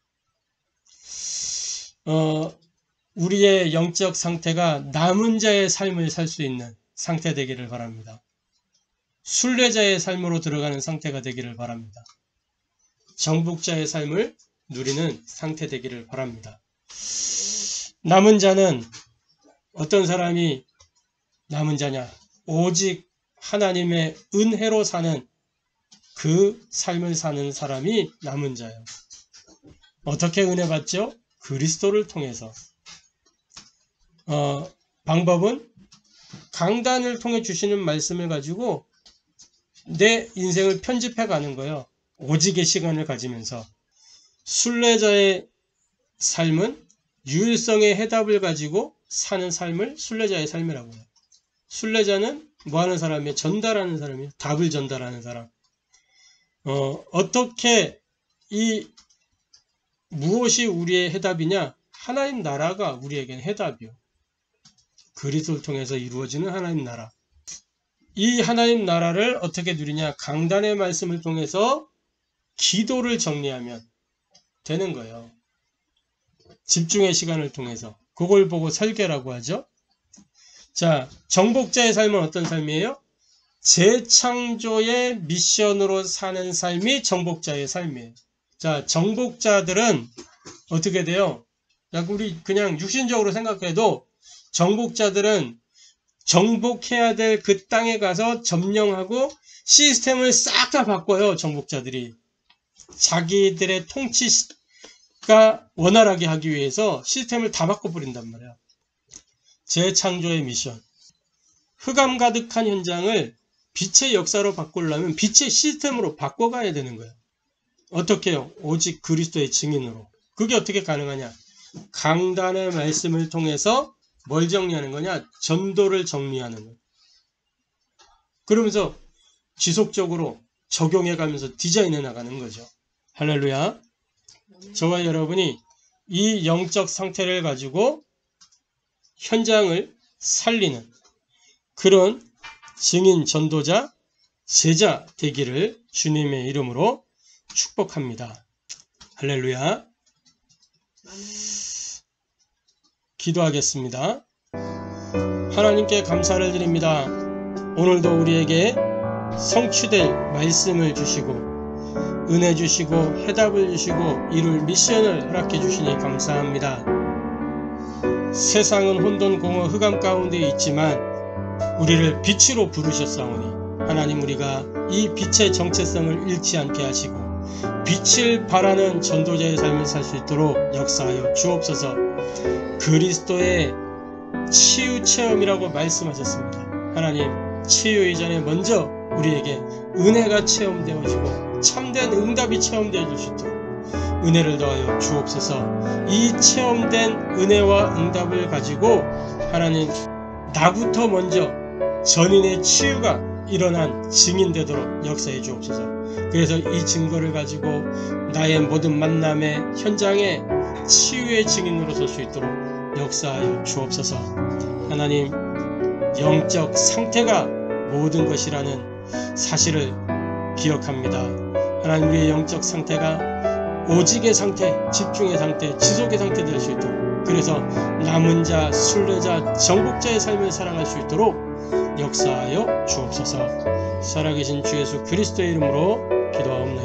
A: 우리의 영적 상태가 남은 자의 삶을 살 수 있는 상태 되기를 바랍니다. 순례자의 삶으로 들어가는 상태가 되기를 바랍니다. 정복자의 삶을 누리는 상태 되기를 바랍니다. 남은 자는 어떤 사람이 남은 자냐? 오직 하나님의 은혜로 사는 그 삶을 사는 사람이 남은 자예요. 어떻게 은혜 받죠? 그리스도를 통해서. 방법은 강단을 통해 주시는 말씀을 가지고 내 인생을 편집해 가는 거예요. 오직의 시간을 가지면서. 순례자의 삶은 유일성의 해답을 가지고 사는 삶을 순례자의 삶이라고 해요. 순례자는 뭐 하는 사람이에요? 전달하는 사람이에요. 답을 전달하는 사람. 어떻게 무엇이 우리의 해답이냐? 하나님 나라가 우리에겐 해답이요. 그리스도를 통해서 이루어지는 하나님 나라. 이 하나님 나라를 어떻게 누리냐? 강단의 말씀을 통해서 기도를 정리하면 되는 거예요. 집중의 시간을 통해서. 그걸 보고 설계라고 하죠. 자, 정복자의 삶은 어떤 삶이에요? 재창조의 미션으로 사는 삶이 정복자의 삶이에요. 자, 정복자들은 어떻게 돼요? 우리 그냥 육신적으로 생각해도 정복자들은 정복해야 될 그 땅에 가서 점령하고 시스템을 싹 다 바꿔요. 정복자들이. 자기들의 통치가 원활하게 하기 위해서 시스템을 다 바꿔버린단 말이야. 재창조의 미션. 흑암 가득한 현장을 빛의 역사로 바꾸려면 빛의 시스템으로 바꿔가야 되는 거예요. 어떻게 해요? 오직 그리스도의 증인으로. 그게 어떻게 가능하냐? 강단의 말씀을 통해서 뭘 정리하는 거냐? 전도를 정리하는 거예요. 그러면서 지속적으로 적용해가면서 디자인해 나가는 거죠. 할렐루야. 저와 여러분이 이 영적 상태를 가지고 현장을 살리는 그런 증인, 전도자, 제자 되기를 주님의 이름으로 축복합니다. 할렐루야. 기도하겠습니다. 하나님께 감사를 드립니다. 오늘도 우리에게 성취될 말씀을 주시고 은혜 주시고 해답을 주시고 이룰 미션을 허락해 주시니 감사합니다. 세상은 혼돈 공허 흑암 가운데 있지만 우리를 빛으로 부르셨사오니 하나님, 우리가 이 빛의 정체성을 잃지 않게 하시고 빛을 발하는 전도자의 삶을 살 수 있도록 역사하여 주옵소서. 그리스도의 치유 체험이라고 말씀하셨습니다. 하나님, 치유 이전에 먼저 우리에게 은혜가 체험되어지고 참된 응답이 체험되어질 수 있도록 은혜를 더하여 주옵소서. 이 체험된 은혜와 응답을 가지고 하나님, 나부터 먼저 전인의 치유가 일어난 증인 되도록 역사해 주옵소서. 그래서 이 증거를 가지고 나의 모든 만남의 현장에 치유의 증인으로 설 수 있도록 역사하여 주옵소서. 하나님, 영적 상태가 모든 것이라는 사실을 기억합니다. 하나님, 우리의 영적 상태가 오직의 상태, 집중의 상태, 지속의 상태 될 수 있도록, 그래서 남은 자, 순례자, 정복자의 삶을 살아갈 수 있도록 역사하여 주옵소서. 살아계신 주 예수 그리스도의 이름으로 기도하옵나이다.